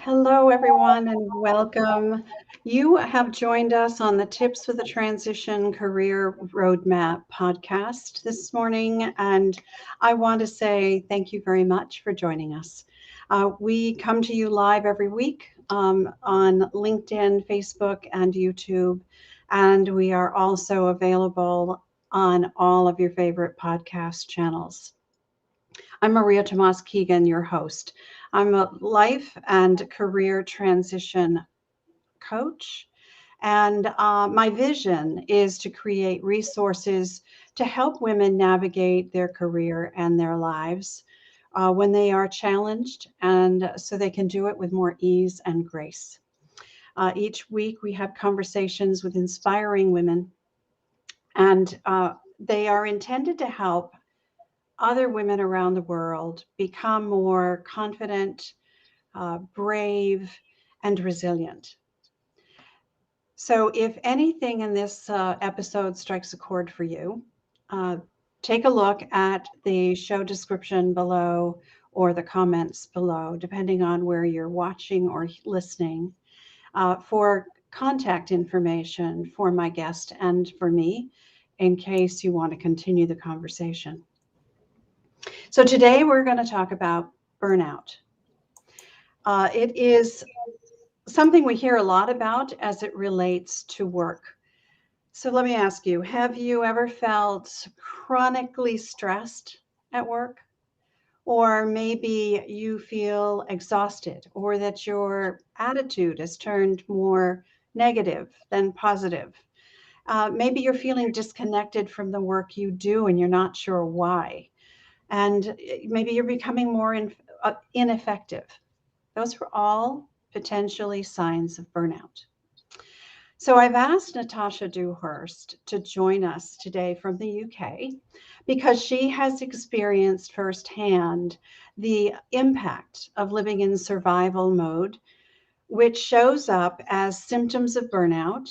Hello, everyone, and welcome. You have joined us on the Tips for the Transition Career Roadmap podcast this morning, and I want to say thank you very much for joining us. We come to you live every week on LinkedIn, Facebook, and YouTube, and we are also available on all of your favorite podcast channels. I'm Maria Tomás-Keegan, your host. I'm a life and career transition coach, and my vision is to create resources to help women navigate their career and their lives when they are challenged, and so they can do it with more ease and grace. Each week, we have conversations with inspiring women, and they are intended to help other women around the world become more confident, brave, and resilient. So if anything in this episode strikes a chord for you, take a look at the show description below or the comments below, depending on where you're watching or listening, for contact information for my guest and for me, in case you want to continue the conversation. So today we're going to talk about burnout. It is something we hear a lot about as it relates to work. So let me ask you, have you ever felt chronically stressed at work? Or maybe you feel exhausted, or that your attitude has turned more negative than positive. Maybe you're feeling disconnected from the work you do and you're not sure why. And maybe you're becoming more ineffective. Those are all potentially signs of burnout. So I've asked Natasha Dewhirst to join us today from the UK because she has experienced firsthand the impact of living in survival mode, which shows up as symptoms of burnout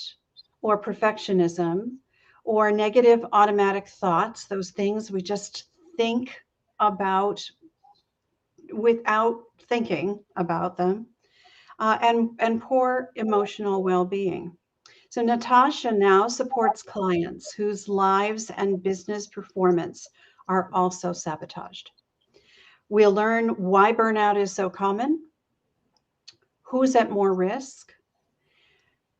or perfectionism or negative automatic thoughts, those things we just think about without thinking about them, and poor emotional well-being. So Natasha now supports clients whose lives and business performance are also sabotaged. We'll learn why burnout is so common, who's at more risk,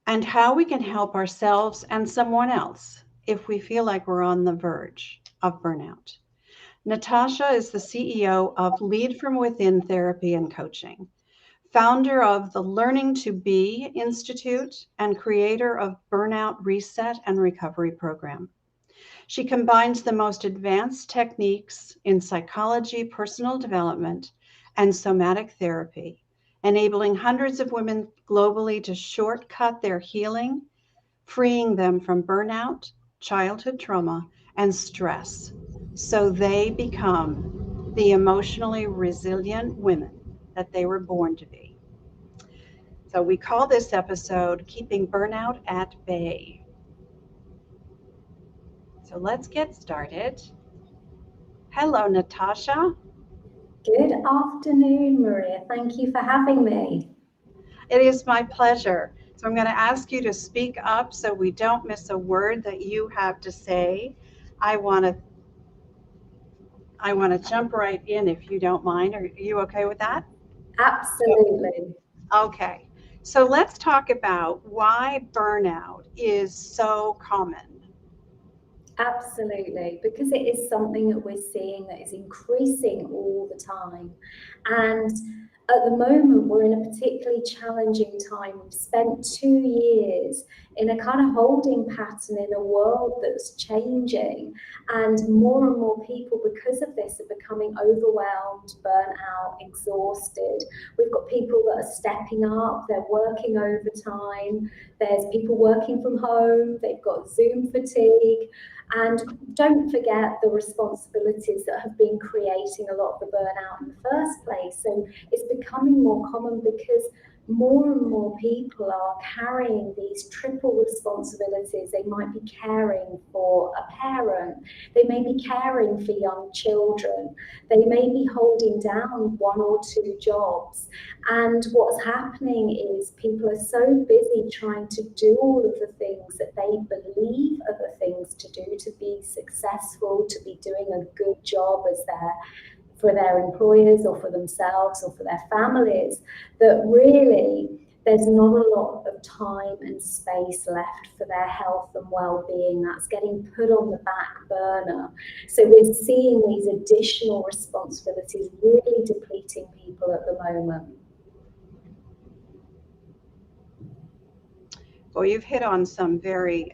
and how we can help ourselves and someone else if we feel like we're on the verge of burnout. Natasha is the CEO of Lead From Within Therapy and Coaching, founder of the Learning to Be Institute, and creator of Burnout Reset and Recovery Program. She combines the most advanced techniques in psychology, personal development, and somatic therapy, enabling hundreds of women globally to shortcut their healing, freeing them from burnout, childhood trauma, and stress, so they become the emotionally resilient women that they were born to be. So we call this episode Keeping Burnout at Bay. So let's get started. Hello, Natasha. Good afternoon, Maria. Thank you for having me. It is my pleasure. So I'm going to ask you to speak up so we don't miss a word that you have to say. I want to jump right in if you don't mind. Are you okay with that? Absolutely. Okay. So let's talk about why burnout is so common. Absolutely, because it is something that we're seeing that is increasing all the time. And at the moment, we're in a particularly challenging time. We've spent 2 years in a kind of holding pattern in a world that's changing. And more people, because of this, are becoming overwhelmed, burnt out, exhausted. We've got people that are stepping up, they're working overtime, there's people working from home, they've got Zoom fatigue. And don't forget the responsibilities that have been creating a lot of the burnout in the first place. So it's becoming more common because more and more people are carrying these triple responsibilities. They might be caring for a parent, they may be caring for young children, they may be holding down one or two jobs. And what's happening is people are so busy trying to do all of the things that they believe are the things to do to be successful, to be doing a good job for their employers or for themselves or for their families, that really there's not a lot of time and space left for their health and well-being. That's getting put on the back burner. So we're seeing these additional responsibilities really depleting people at the moment. Well, you've hit on some very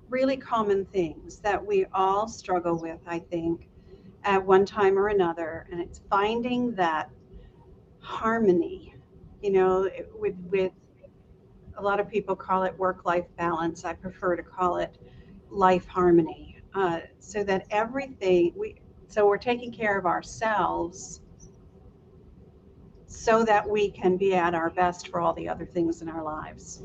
really common things that we all struggle with, I think, at one time or another, and it's finding that harmony, with a lot of people call it work-life balance. I prefer to call it life harmony, so that we're taking care of ourselves so that we can be at our best for all the other things in our lives.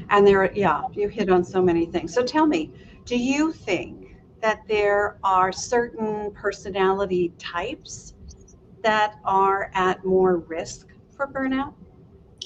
And you hit on so many things. So tell me, do you think that there are certain personality types that are at more risk for burnout?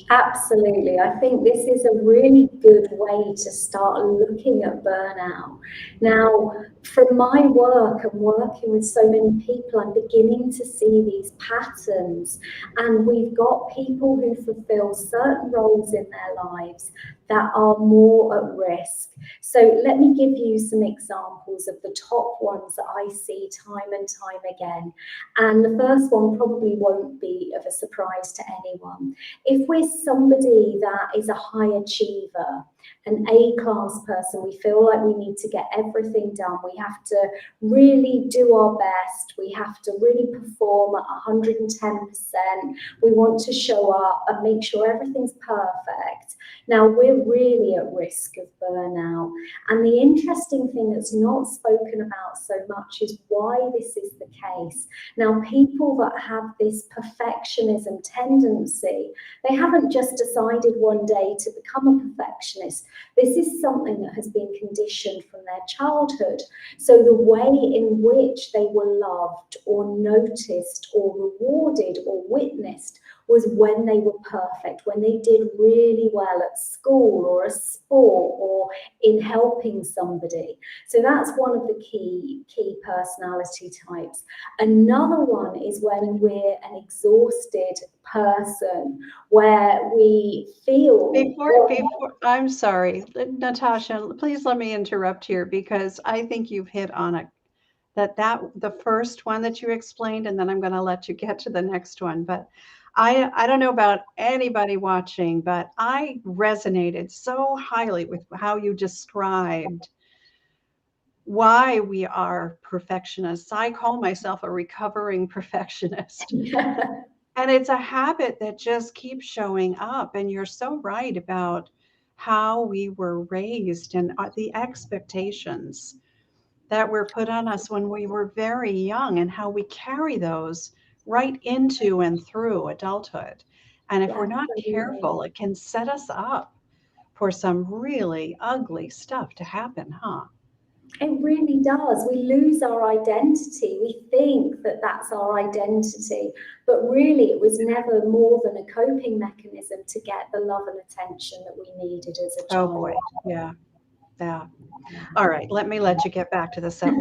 Absolutely. I think this is a really good way to start looking at burnout. Now, from my work and working with so many people, I'm beginning to see these patterns. And we've got people who fulfill certain roles in their lives that are more at risk. So let me give you some examples of the top ones that I see time and time again. And the first one probably won't be of a surprise to anyone. If we're somebody that is a high achiever, an A-class person, we feel like we need to get everything done. We have to really do our best. We have to really perform at 110%. We want to show up and make sure everything's perfect. Now, we're really at risk of burnout. And the interesting thing that's not spoken about so much is why this is the case. Now, people that have this perfectionism tendency, they haven't just decided one day to become a perfectionist. This is something that has been conditioned from their childhood. So the way in which they were loved or noticed or rewarded or witnessed was when they were perfect, when they did really well at school or a sport or in helping somebody. So that's one of the key personality types. Another one is when we're an exhausted person, where we feel... Before, I'm sorry, Natasha, please let me interrupt here, because I think you've hit on it. That the first one that you explained, and then I'm going to let you get to the next one. But I don't know about anybody watching, but I resonated so highly with how you described why we are perfectionists. I call myself a recovering perfectionist. And it's a habit that just keeps showing up. And you're so right about how we were raised and the expectations that were put on us when we were very young, and how we carry those right into and through adulthood. And if we're not careful, it can set us up for some really ugly stuff to happen, huh? It really does. We lose our identity. We think that that's our identity, but really it was never more than a coping mechanism to get the love and attention that we needed as a child. Oh boy, yeah. All right, let me let you get back to the second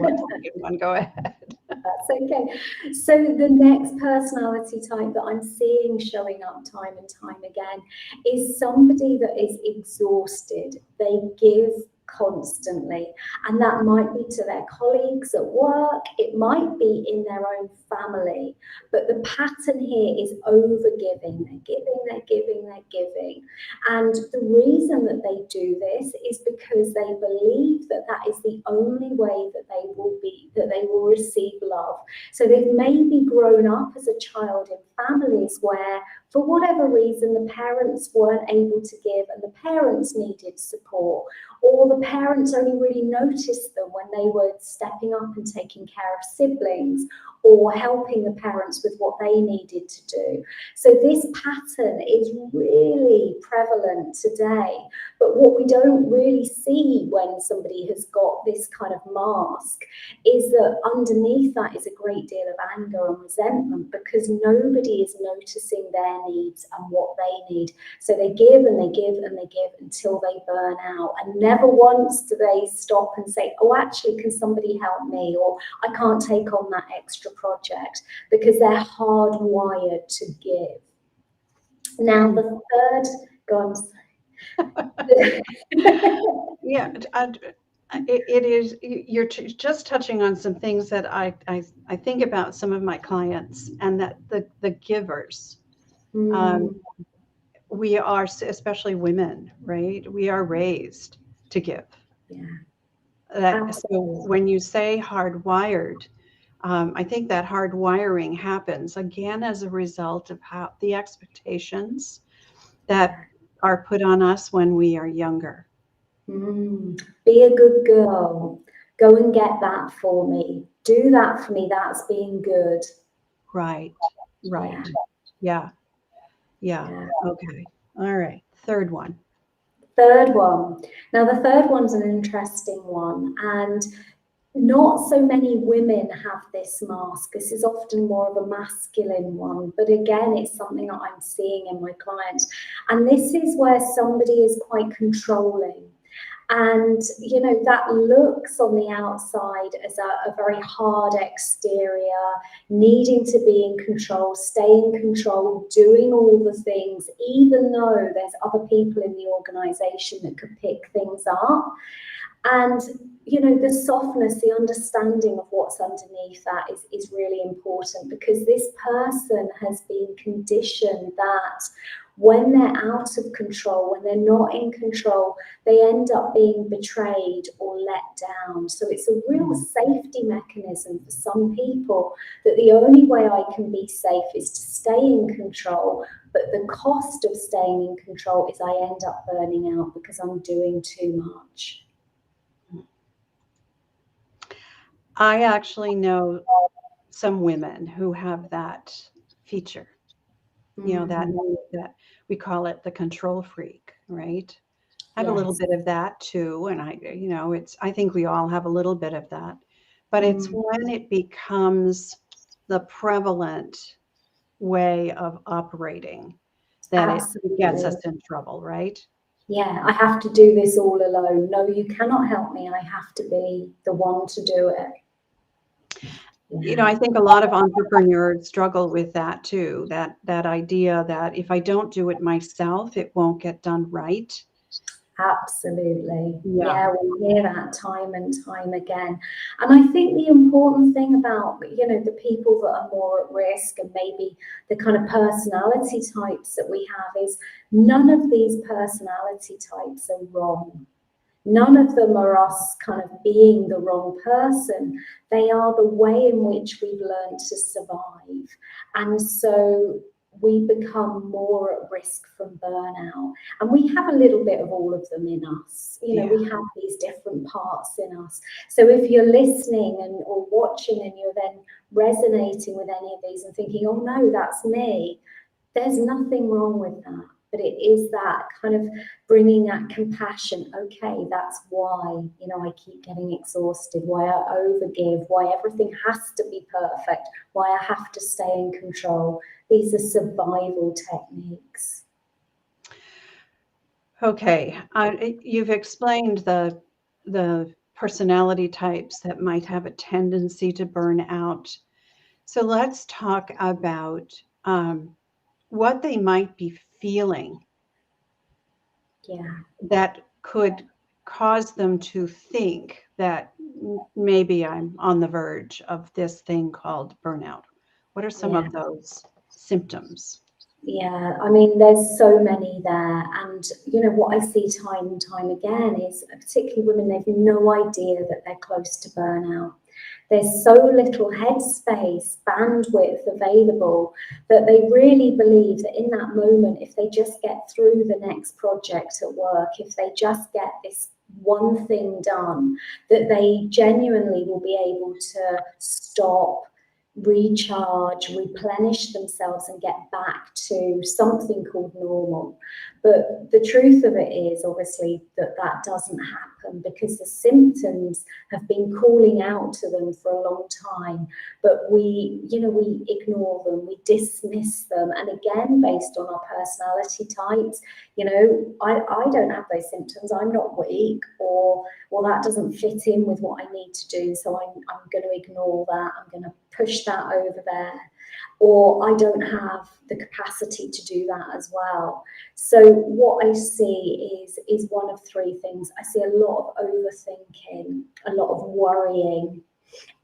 one. Go ahead. That's okay. So the next personality type that I'm seeing showing up time and time again is somebody that is exhausted. They give constantly, and that might be to their colleagues at work, it might be in their own family, but the pattern here is overgiving. They're giving, they're giving, they're giving. And the reason that they do this is because they believe that that is the only way that they will receive love. So they've maybe grown up as a child in families where, for whatever reason, the parents weren't able to give and the parents needed support, or the parents only really noticed them when they were stepping up and taking care of siblings or helping the parents with what they needed to do. So this pattern is really prevalent today. But what we don't really see when somebody has got this kind of mask is that underneath that is a great deal of anger and resentment, because nobody is noticing their needs and what they need. So they give and they give and they give until they burn out. And never once do they stop and say, oh, actually, can somebody help me? Or I can't take on that extra project, because they're hardwired to give. Now, the third, go on. Yeah, it is. You're just touching on some things that I think about some of my clients, and that the givers. We are, especially women, right? We are raised to give. Yeah. So when you say hardwired, I think that hardwiring happens again as a result of how the expectations that are put on us when we are younger. Be a good girl. Go and get that for me. Do that for me. That's being good. Right. Yeah. Okay. All right. Third one. Now, the third one's an interesting one. And not so many women have this mask. This is often more of a masculine one, but again, it's something that I'm seeing in my clients. And this is where somebody is quite controlling. And, you know, that looks on the outside as a very hard exterior, needing to be in control, stay in control, doing all the things, even though there's other people in the organization that could pick things up. And, you know, the softness, the understanding of what's underneath that is really important, because this person has been conditioned that when they're out of control, when they're not in control, they end up being betrayed or let down. So it's a real safety mechanism for some people, that the only way I can be safe is to stay in control. But the cost of staying in control is I end up burning out because I'm doing too much. I actually know some women who have that feature. You know, that we call it the control freak, right? I have a little bit of that too. And I think we all have a little bit of that, but it's when it becomes the prevalent way of operating that it gets us in trouble, right? Yeah, I have to do this all alone. No, you cannot help me. I have to be the one to do it. You know, I think a lot of entrepreneurs struggle with that too, that idea that if I don't do it myself, it won't get done right. Absolutely. Yeah, we hear that time and time again. And I think the important thing about, you know, the people that are more at risk and maybe the kind of personality types that we have is none of these personality types are wrong. None of them are us kind of being the wrong person. They are the way in which we've learned to survive. And so we become more at risk from burnout. And we have a little bit of all of them in us. You know, we have these different parts in us. So if you're listening or watching and you're then resonating with any of these and thinking, oh no, that's me, there's nothing wrong with that. But it is that kind of bringing that compassion. Okay, that's why, you know, I keep getting exhausted, why I overgive, why everything has to be perfect, why I have to stay in control. These are survival techniques. Okay, you've explained the personality types that might have a tendency to burn out. So let's talk about what they might be feeling that could cause them to think that maybe I'm on the verge of this thing called burnout. What are some Yeah. of those symptoms? Yeah, I mean, there's so many there. And, you know, what I see time and time again is particularly women, they've no idea that they're close to burnout. There's so little headspace, bandwidth available that they really believe that in that moment, if they just get through the next project at work, if they just get this one thing done, that they genuinely will be able to stop, recharge, replenish themselves and get back to something called normal. But the truth of it is obviously that that doesn't happen because the symptoms have been calling out to them for a long time, but we ignore them, we dismiss them. And again, based on our personality types, I don't have those symptoms, I'm not weak, or well, that doesn't fit in with what I need to do, so I'm going to ignore that, I'm going to push that over there, or I don't have the capacity to do that as well. So what I see is one of three things. I see a lot of overthinking, a lot of worrying,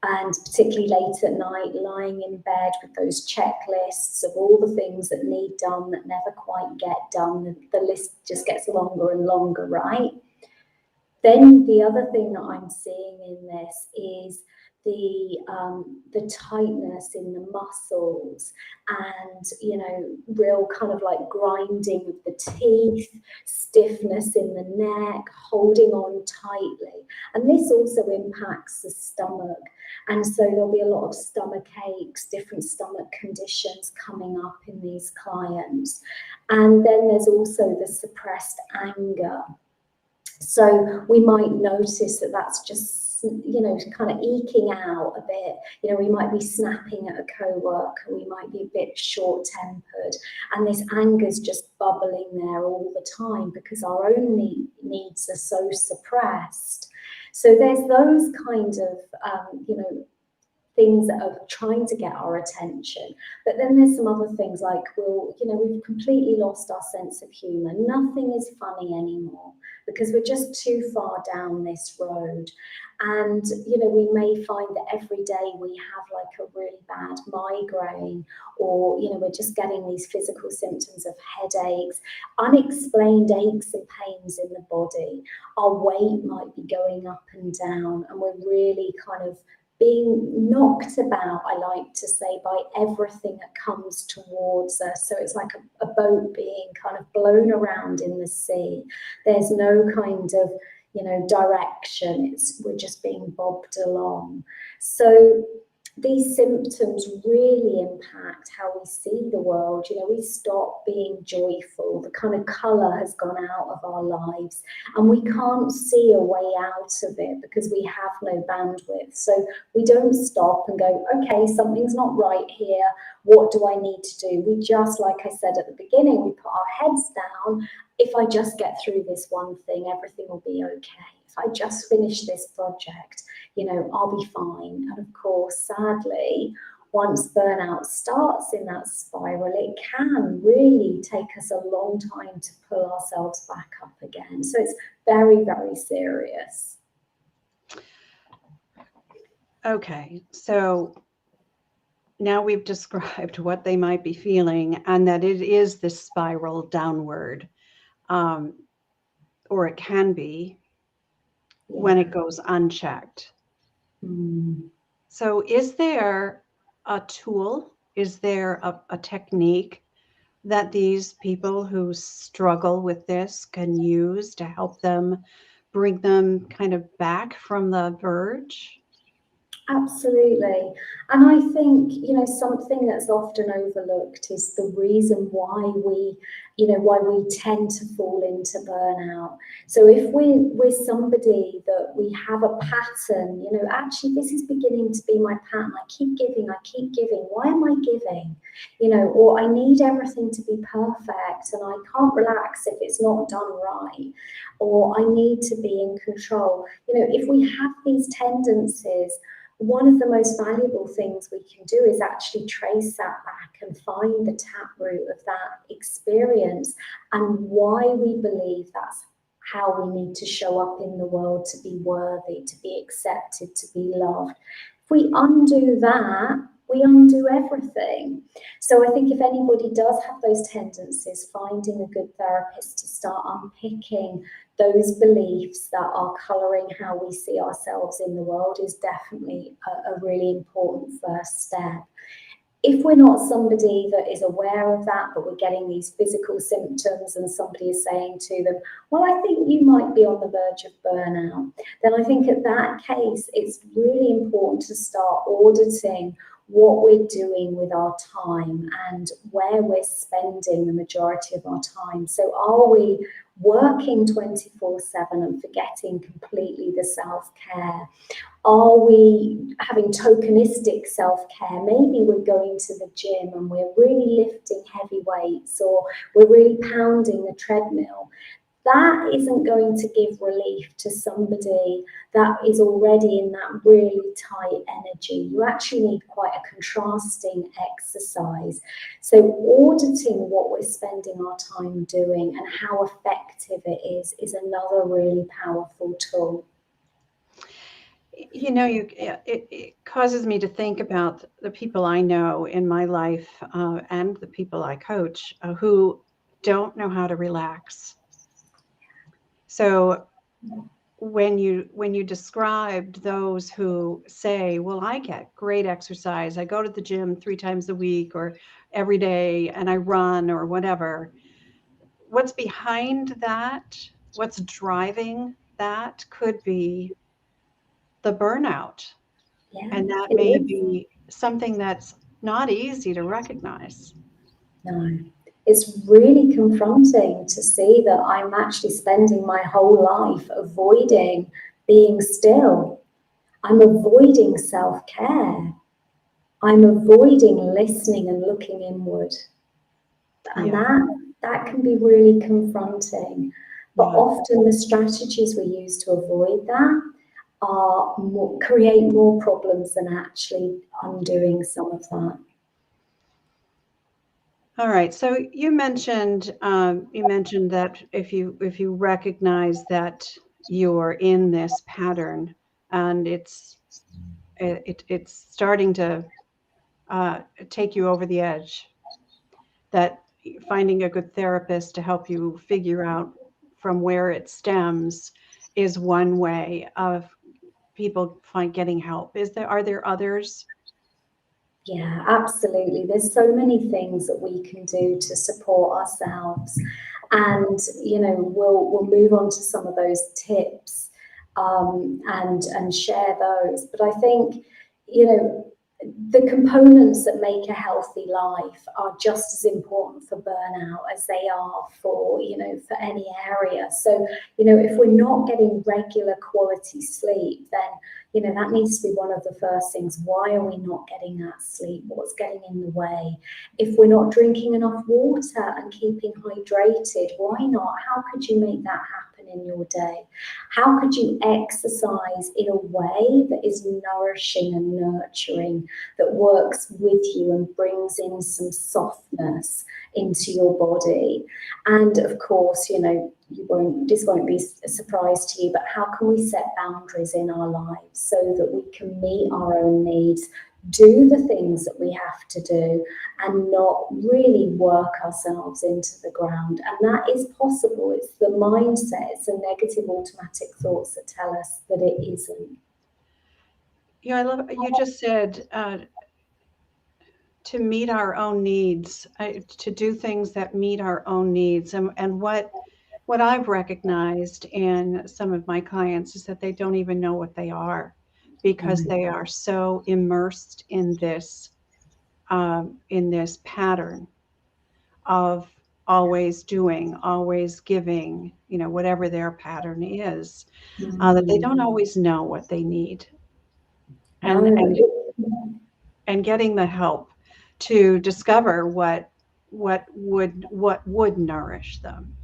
and particularly late at night, lying in bed with those checklists of all the things that need done that never quite get done. The list just gets longer and longer, right? Then the other thing that I'm seeing in this is the tightness in the muscles, and real kind of like grinding of the teeth, stiffness in the neck, holding on tightly. And this also impacts the stomach, and so there'll be a lot of stomach aches, different stomach conditions coming up in these clients. And then there's also the suppressed anger. So we might notice that that's just, kind of eking out a bit. We might be snapping at a co-worker, we might be a bit short-tempered, and this anger's just bubbling there all the time because our own needs are so suppressed. So there's those kind of, things that are trying to get our attention. But then there's some other things like we've completely lost our sense of humour. Nothing is funny anymore because we're just too far down this road. And, we may find that every day we have like a really bad migraine, or, we're just getting these physical symptoms of headaches, unexplained aches and pains in the body. Our weight might be going up and down, and we're really kind of being knocked about, I like to say, by everything that comes towards us. So it's like a boat being kind of blown around in the sea. There's no kind of, direction. We're just being bobbed along. So these symptoms really impact how we see the world. We stop being joyful. The kind of colour has gone out of our lives, and we can't see a way out of it because we have no bandwidth. So we don't stop and go, okay, something's not right here. What do I need to do? We just, like I said at the beginning, we put our heads down. If I just get through this one thing, everything will be okay. If I just finish this project, I'll be fine. And of course, sadly, once burnout starts in that spiral, it can really take us a long time to pull ourselves back up again. So it's very, very serious. Okay, so now we've described what they might be feeling and that it is this spiral downward, or it can be when it goes unchecked. So is there a tool, is there a technique that these people who struggle with this can use to help them bring them kind of back from the verge? Absolutely. And I think, something that's often overlooked is the reason why we tend to fall into burnout. So if we're somebody that we have a pattern, actually this is beginning to be my pattern. I keep giving. Why am I giving? Or I need everything to be perfect and I can't relax if it's not done right. Or I need to be in control. If we have these tendencies, one of the most valuable things we can do is actually trace that back and find the taproot of that experience and why we believe that's how we need to show up in the world to be worthy, to be accepted, to be loved. If we undo that, we undo everything. So I think if anybody does have those tendencies, finding a good therapist to start unpicking those beliefs that are colouring how we see ourselves in the world is definitely a really important first step. If we're not somebody that is aware of that, but we're getting these physical symptoms and somebody is saying to them, well, I think you might be on the verge of burnout, then I think at that case, it's really important to start auditing what we're doing with our time and where we're spending the majority of our time. So are we working 24/7 and forgetting completely the self-care? Are we having tokenistic self-care? Maybe we're going to the gym and we're really lifting heavy weights, or we're really pounding the treadmill. That isn't going to give relief to somebody that is already in that really tight energy. You actually need quite a contrasting exercise. So auditing what we're spending our time doing and how effective it is another really powerful tool. You know, it causes me to think about the people I know in my life and the people I coach who don't know how to relax. So when you described those who say, well, I get great exercise, I go to the gym 3 times a week or every day and I run or whatever, what's behind that, what's driving that could be the burnout. Yeah, And that it may is. be something that's not easy to recognize. No, it's really confronting to see that I'm actually spending my whole life avoiding being still. I'm avoiding self-care. I'm avoiding listening and looking inward. And Yeah. that can be really confronting. But Yeah. often the strategies we use to avoid that create more problems than actually undoing some of that. All right. So you mentioned that if you recognize that you're in this pattern and it's starting to take you over the edge, that finding a good therapist to help you figure out from where it stems is one way of people getting help. Are there others? Yeah, absolutely. There's so many things that we can do to support ourselves, and we'll move on to some of those tips and share those. But I think the components that make a healthy life are just as important for burnout as they are for any area. So if we're not getting regular quality sleep, then that needs to be one of the first things. Why are we not getting that sleep? What's getting in the way? If we're not drinking enough water and keeping hydrated, why not? How could you make that happen in your day? How could you exercise in a way that is nourishing and nurturing, that works with you and brings in some softness into your body? And of course, this won't be a surprise to you, but how can we set boundaries in our lives so that we can meet our own needs, do the things that we have to do, and not really work ourselves into the ground? And that is possible. It's the mindset, it's the negative automatic thoughts that tell us that it isn't. Yeah, I love you just said to meet our own needs, to do things that meet our own needs. And what I've recognized in some of my clients is that they don't even know what they are because they are so immersed in this pattern of always doing, always giving, whatever their pattern is, that they don't always know what they need. And, No. and and getting the help to discover what would nourish them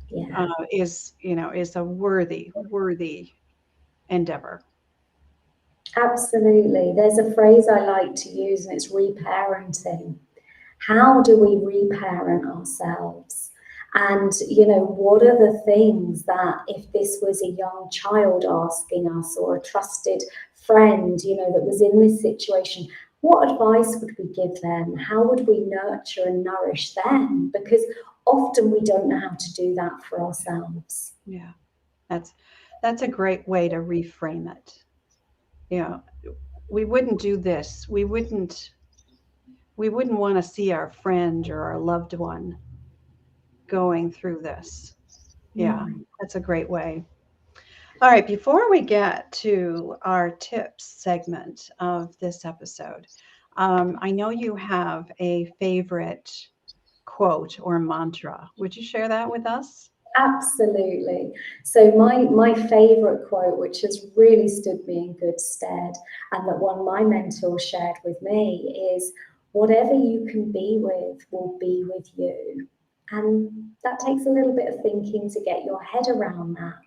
Yeah. is a worthy endeavor. Absolutely. There's a phrase I like to use, and it's reparenting. How do we reparent ourselves? And, what are the things that if this was a young child asking us, or a trusted friend, that was in this situation, what advice would we give them? How would we nurture and nourish them? Because often we don't know how to do that for ourselves. Yeah, that's a great way to reframe it. You know, we wouldn't do this. We wouldn't want to see our friend or our loved one going through this. Yeah, that's a great way. All right, before we get to our tips segment of this episode, I know you have a favorite quote or mantra. Would you share that with us? Absolutely. So my favorite quote, which has really stood me in good stead, and that one of my mentors shared with me, is whatever you can be with will be with you. And that takes a little bit of thinking to get your head around that.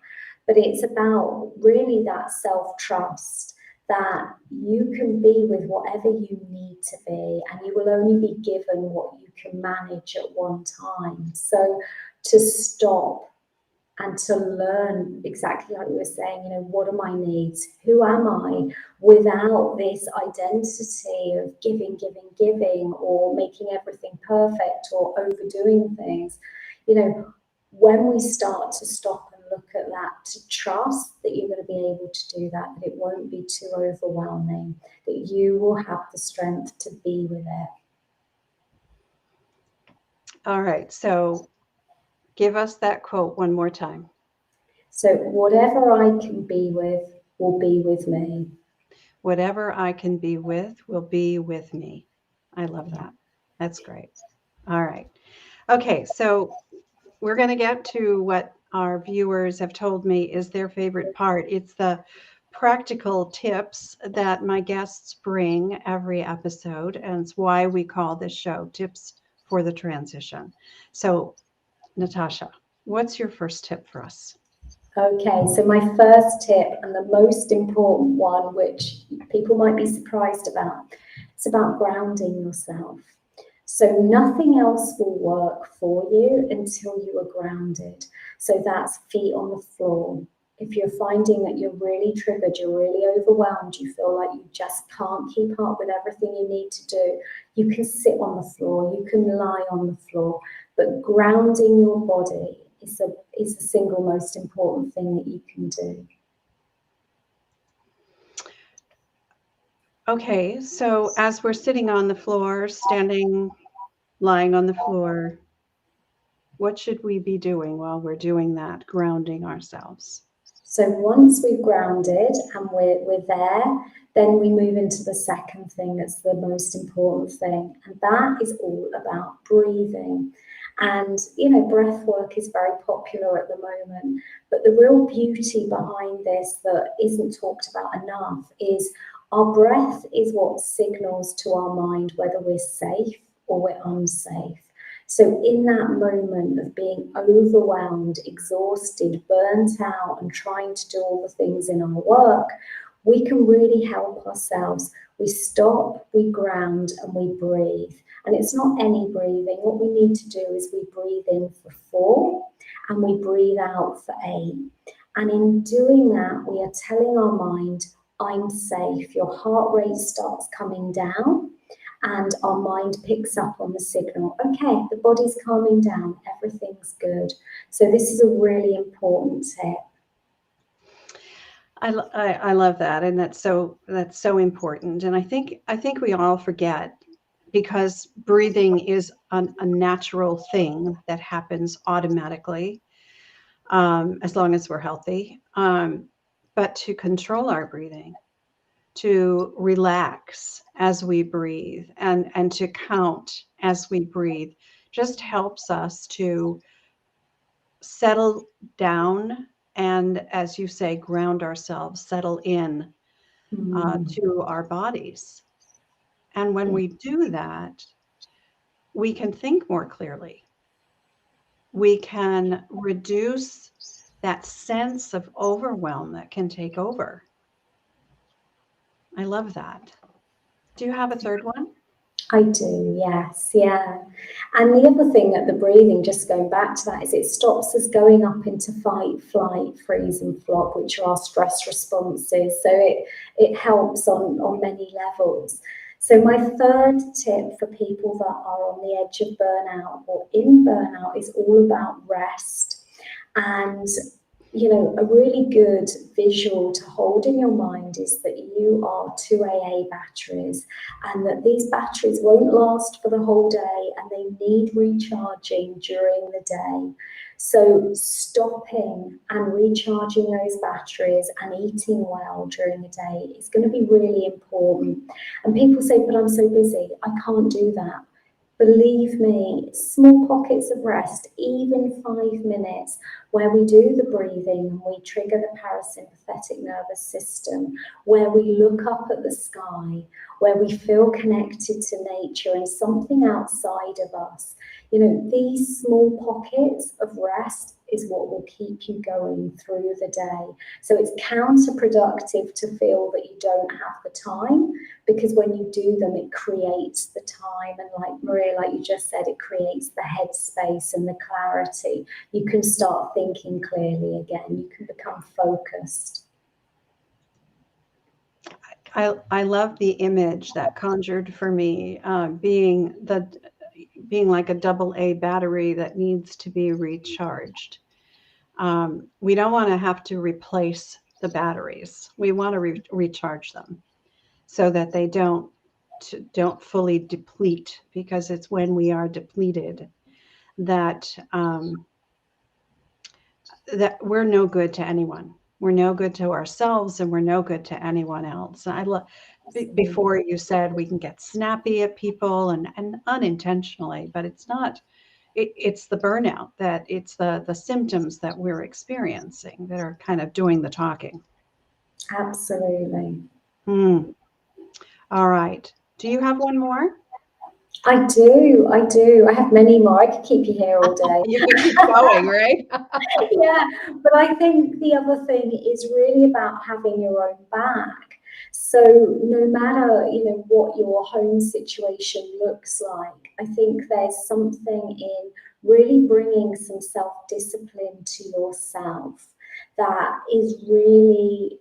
But it's about really that self-trust that you can be with whatever you need to be, and you will only be given what you can manage at one time. So to stop and to learn exactly like you were saying, what are my needs? Who am I without this identity of giving, or making everything perfect or overdoing things? When we start to stop and look at that, to trust that you're going to be able to do that, that it won't be too overwhelming, that you will have the strength to be with it. All right, so give us that quote one more time. So whatever I can be with will be with me. Whatever I can be with will be with me. I love that. That's great. All right. Okay, so we're going to get to what our viewers have told me is their favorite part. It's the practical tips that my guests bring every episode, and it's why we call this show Tips for the Transition. So, Natasha, what's your first tip for us? Okay, so my first tip, and the most important one, which people might be surprised about, it's about grounding yourself. So nothing else will work for you until you are grounded. So that's feet on the floor. If you're finding that you're really triggered, you're really overwhelmed, you feel like you just can't keep up with everything you need to do, you can sit on the floor, you can lie on the floor, but grounding your body is the single most important thing that you can do. Okay, so as we're sitting on the floor, standing, lying on the floor, what should we be doing while we're doing that, grounding ourselves? So once we've grounded and we're there, then we move into the second thing that's the most important thing, and that is all about breathing. And breath work is very popular at the moment, but the real beauty behind this that isn't talked about enough is our breath is what signals to our mind whether we're safe or we're unsafe. So in that moment of being overwhelmed, exhausted, burnt out, and trying to do all the things in our work, we can really help ourselves. We stop, we ground, and we breathe. And it's not any breathing. What we need to do is we breathe in for 4 and we breathe out for 8. And in doing that, we are telling our mind, I'm safe. Your heart rate starts coming down, and our mind picks up on the signal. Okay, the body's calming down, everything's good. So this is a really important tip. I love that, and that's so important. And I think we all forget, because breathing is a natural thing that happens automatically, as long as we're healthy. But to control our breathing, to relax as we breathe, and to count as we breathe, just helps us to settle down and, as you say, ground ourselves, settle in to our bodies. And when we do that, we can think more clearly. We can reduce that sense of overwhelm that can take over. I love that. Do you have a third one? I do, yes, yeah. And the other thing that the breathing, just going back to that, is it stops us going up into fight, flight, freeze and flop, which are our stress responses. So it helps on many levels. So my third tip for people that are on the edge of burnout or in burnout is all about rest. And a really good visual to hold in your mind is that you are two AA batteries, and that these batteries won't last for the whole day and they need recharging during the day. So stopping and recharging those batteries and eating well during the day is going to be really important. And people say, but I'm so busy, I can't do that. Believe me, small pockets of rest, even 5 minutes, where we do the breathing and we trigger the parasympathetic nervous system, where we look up at the sky, where we feel connected to nature and something outside of us. These small pockets of rest is what will keep you going through the day. So it's counterproductive to feel that you don't have the time, because when you do them, it creates the time. And like Maria, like you just said, it creates the headspace and the clarity. You can start thinking clearly again. You can become focused. I love the image that conjured for me, being like a AA battery that needs to be recharged. We don't want to have to replace the batteries. We want to recharge them so that they don't fully deplete, because it's when we are depleted that that we're no good to anyone. We're no good to ourselves, and we're no good to anyone else. And I love, before you said we can get snappy at people and unintentionally, but it's not. It's the burnout, that it's the symptoms that we're experiencing that are kind of doing the talking. Absolutely. All right. Do you have one more? I do. I have many more. I could keep you here all day. You could keep going, right? Yeah, but I think the other thing is really about having your own back. So no matter, what your home situation looks like, I think there's something in really bringing some self-discipline to yourself that is really,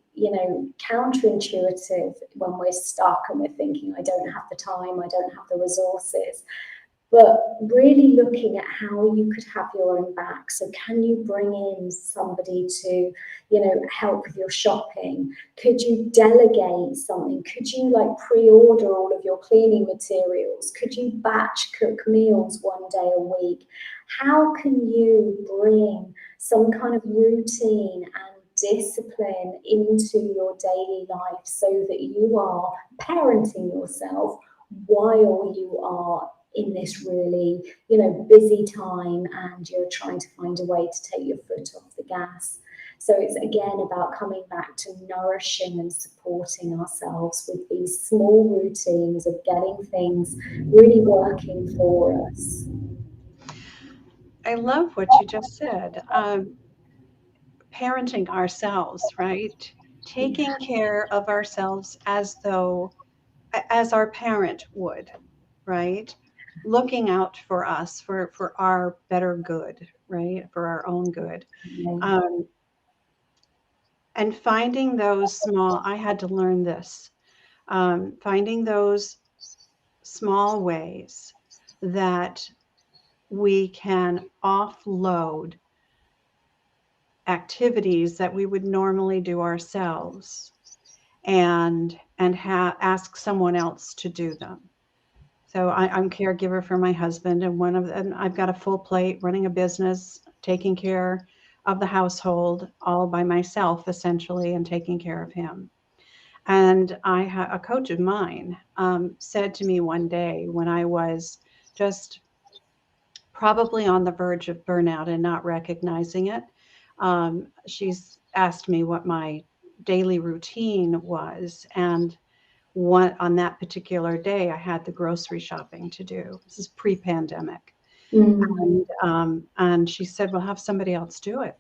counterintuitive when we're stuck and we're thinking, I don't have the time, I don't have the resources. But really looking at how you could have your own back. So can you bring in somebody to, help with your shopping? Could you delegate something? Could you pre-order all of your cleaning materials? Could you batch cook meals one day a week? How can you bring some kind of routine and discipline into your daily life so that you are parenting yourself while you are in this really, busy time, and you're trying to find a way to take your foot off the gas? So it's again about coming back to nourishing and supporting ourselves with these small routines of getting things really working for us. I love what you just said. Parenting ourselves, right? Taking care of ourselves as our parent would, right? Looking out for us, for our better good, right? For our own good. And finding those small, I had to learn this, finding those small ways that we can offload activities that we would normally do ourselves, and ask someone else to do them. So I'm caregiver for my husband, and I've got a full plate running a business, taking care of the household all by myself, essentially, and taking care of him. And a coach of mine said to me one day, when I was just probably on the verge of burnout and not recognizing it, she's asked me what my daily routine was. And on that particular day, I had the grocery shopping to do. This is pre-pandemic. And she said, well, have somebody else do it.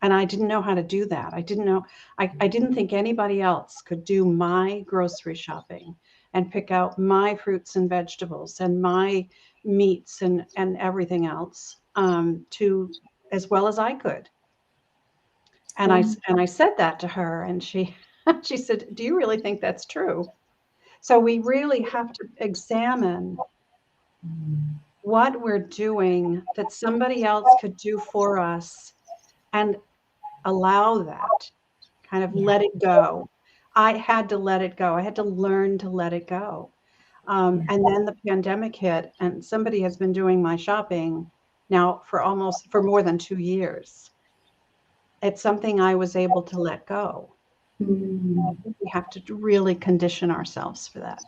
And I didn't know how to do that. I didn't think anybody else could do my grocery shopping and pick out my fruits and vegetables and my meats and everything else, to as well as I could. And I said that to her, and she she said, do you really think that's true? So we really have to examine what we're doing that somebody else could do for us and allow that, kind of let it go. I had to let it go. I had to learn to let it go. And then the pandemic hit, and somebody has been doing my shopping now for more than 2 years. It's something I was able to let go. We have to really condition ourselves for that.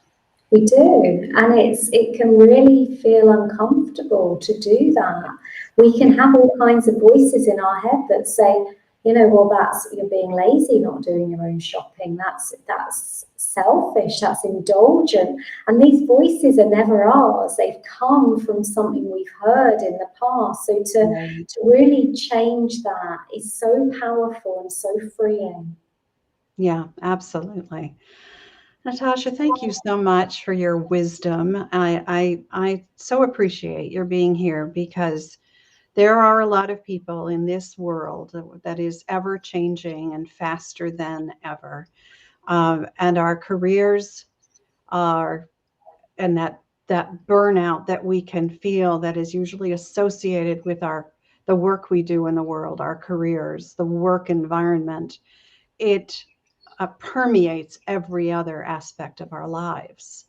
We do, and it can really feel uncomfortable to do that. We can have all kinds of voices in our head that say, well, that's, you're being lazy, not doing your own shopping. That's selfish. That's indulgent. And these voices are never ours. They've come from something we've heard in the past. So to really change that is so powerful and so freeing. Yeah, absolutely. Natasha, thank you so much for your wisdom. I so appreciate your being here, because there are a lot of people in this world that is ever changing and faster than ever. And our careers are, and that burnout that we can feel that is usually associated with the work we do in the world, our careers, the work environment, it permeates every other aspect of our lives.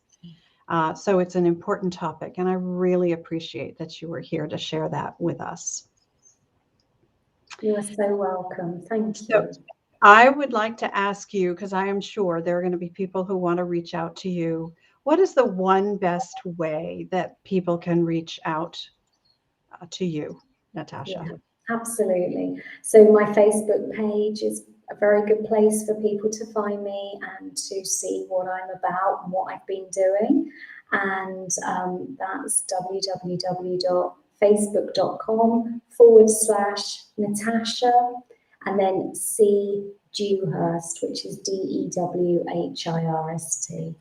So it's an important topic, and I really appreciate that you were here to share that with us. You are so welcome. Thank you. So I would like to ask you, because I am sure there are going to be people who want to reach out to you. What is the one best way that people can reach out to you, Natasha? Yeah, absolutely. So my Facebook page is a very good place for people to find me and to see what I'm about and what I've been doing. And that's www.facebook.com/Natasha and then C. Dewhirst, which is DEWHIRST.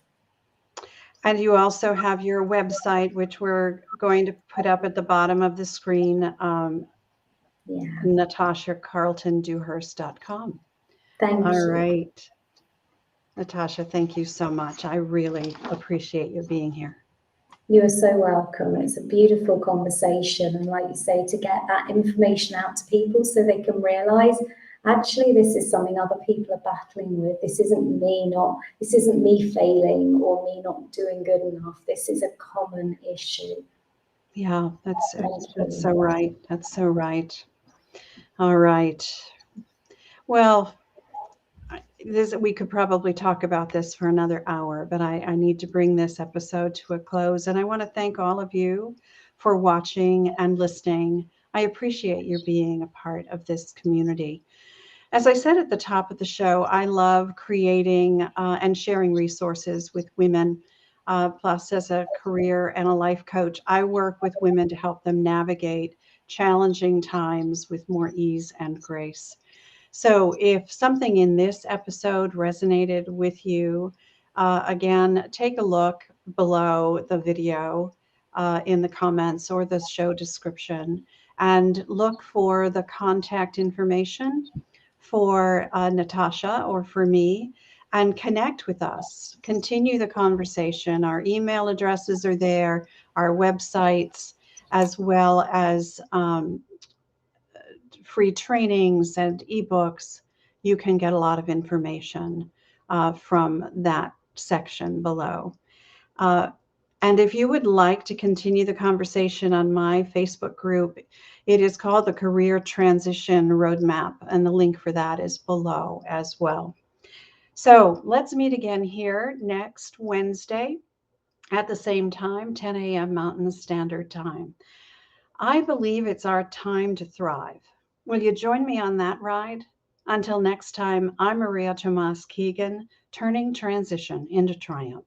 And you also have your website, which we're going to put up at the bottom of the screen, NatashaCarltonDewhirst.com. Thank you. All right. Natasha, thank you so much. I really appreciate you being here. You are so welcome. It's a beautiful conversation. And like you say, to get that information out to people so they can realise, actually, this is something other people are battling with. This isn't me failing or me not doing good enough. This is a common issue. Yeah, that's so right. That's so right. All right. Well, we could probably talk about this for another hour, but I need to bring this episode to a close. And I want to thank all of you for watching and listening. I appreciate your being a part of this community. As I said at the top of the show, I love creating and sharing resources with women. Plus, as a career and a life coach, I work with women to help them navigate challenging times with more ease and grace. So if something in this episode resonated with you, again, take a look below the video in the comments or the show description and look for the contact information for Natasha or for me, and connect with us. Continue the conversation. Our email addresses are there, our websites, as well as free trainings and ebooks. You can get a lot of information from that section below. And if you would like to continue the conversation on my Facebook group, it is called the Career Transition Roadmap, and the link for that is below as well. So let's meet again here next Wednesday at the same time, 10 a.m. Mountain Standard Time. I believe it's our time to thrive. Will you join me on that ride? Until next time, I'm Maria Tomás-Keegan, turning transition into triumph.